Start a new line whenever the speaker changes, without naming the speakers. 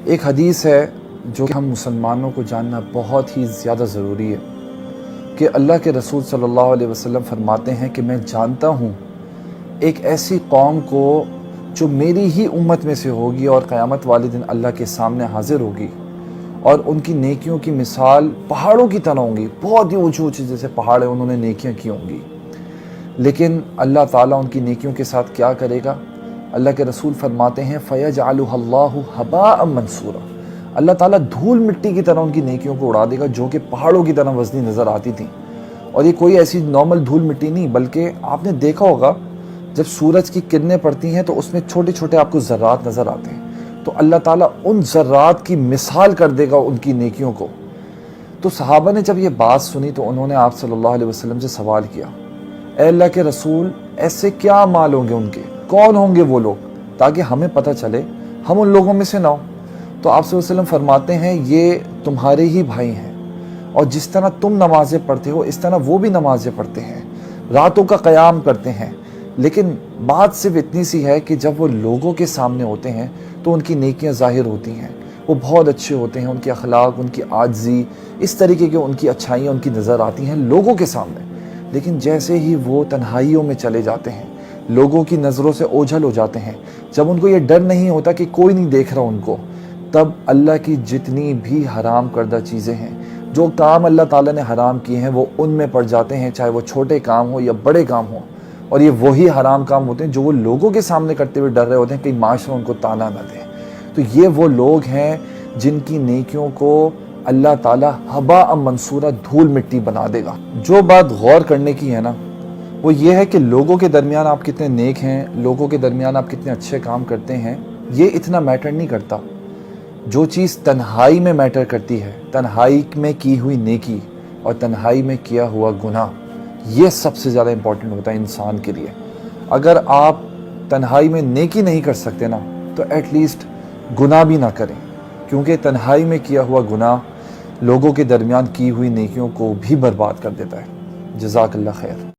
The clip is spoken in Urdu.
ایک حدیث ہے جو کہ ہم مسلمانوں کو جاننا بہت ہی زیادہ ضروری ہے کہ اللہ کے رسول صلی اللہ علیہ وسلم فرماتے ہیں کہ میں جانتا ہوں ایک ایسی قوم کو جو میری ہی امت میں سے ہوگی اور قیامت والے دن اللہ کے سامنے حاضر ہوگی، اور ان کی نیکیوں کی مثال پہاڑوں کی طرح ہوں گی، بہت ہی اونچی اونچی جیسے پہاڑ ہیں انہوں نے نیکیاں کی ہوں گی، لیکن اللہ تعالیٰ ان کی نیکیوں کے ساتھ کیا کرے گا؟ اللہ کے رسول فرماتے ہیں فَيَجْعَلُهَا اللَّهُ هَبَاءً مَنْثُورًا، اللہ تعالیٰ دھول مٹی کی طرح ان کی نیکیوں کو اڑا دے گا جو کہ پہاڑوں کی طرح وزنی نظر آتی تھیں۔ اور یہ کوئی ایسی نارمل دھول مٹی نہیں، بلکہ آپ نے دیکھا ہوگا جب سورج کی کرنیں پڑتی ہیں تو اس میں چھوٹے چھوٹے آپ کو ذرات نظر آتے ہیں، تو اللہ تعالیٰ ان ذرات کی مثال کر دے گا ان کی نیکیوں کو۔ تو صحابہ نے جب یہ بات سنی تو انہوں نے آپ صلی اللہ علیہ وسلم سے سوال کیا، اے اللہ کے رسول ایسے کیا اعمال ہوں گے ان کے، کون ہوں گے وہ لوگ تاکہ ہمیں پتہ چلے ہم ان لوگوں میں سے نہ ہوں؟ تو آپ صلی اللہ علیہ وسلم فرماتے ہیں یہ تمہارے ہی بھائی ہیں، اور جس طرح تم نمازیں پڑھتے ہو اس طرح وہ بھی نمازیں پڑھتے ہیں، راتوں کا قیام کرتے ہیں، لیکن بات صرف اتنی سی ہے کہ جب وہ لوگوں کے سامنے ہوتے ہیں تو ان کی نیکیاں ظاہر ہوتی ہیں، وہ بہت اچھے ہوتے ہیں، ان کے اخلاق، ان کی عاجزی، اس طریقے کے ان کی اچھائیاں ان کی نظر آتی ہیں لوگوں کے سامنے، لیکن جیسے ہی وہ تنہائیوں میں چلے جاتے ہیں، لوگوں کی نظروں سے اوجھل ہو جاتے ہیں، جب ان کو یہ ڈر نہیں ہوتا کہ کوئی نہیں دیکھ رہا ان کو، تب اللہ کی جتنی بھی حرام کردہ چیزیں ہیں، جو کام اللہ تعالیٰ نے حرام کیے ہیں وہ ان میں پڑ جاتے ہیں، چاہے وہ چھوٹے کام ہو یا بڑے کام ہوں، اور یہ وہی حرام کام ہوتے ہیں جو وہ لوگوں کے سامنے کرتے ہوئے ڈر رہے ہوتے ہیں کہ معاشرہ ان کو تانا نہ دے۔ تو یہ وہ لوگ ہیں جن کی نیکیوں کو اللہ تعالیٰ ہباء منصورہ دھول مٹی بنا دے گا۔ جو بات غور کرنے کی ہے نا وہ یہ ہے کہ لوگوں کے درمیان آپ کتنے نیک ہیں، لوگوں کے درمیان آپ کتنے اچھے کام کرتے ہیں، یہ اتنا میٹر نہیں کرتا۔ جو چیز تنہائی میں میٹر کرتی ہے، تنہائی میں کی ہوئی نیکی اور تنہائی میں کیا ہوا گناہ، یہ سب سے زیادہ امپورٹنٹ ہوتا ہے انسان کے لیے۔ اگر آپ تنہائی میں نیکی نہیں کر سکتے نا تو ایٹ لیسٹ گناہ بھی نہ کریں، کیونکہ تنہائی میں کیا ہوا گناہ لوگوں کے درمیان کی ہوئی نیکیوں کو بھی برباد کر دیتا ہے۔ جزاک اللہ خیر۔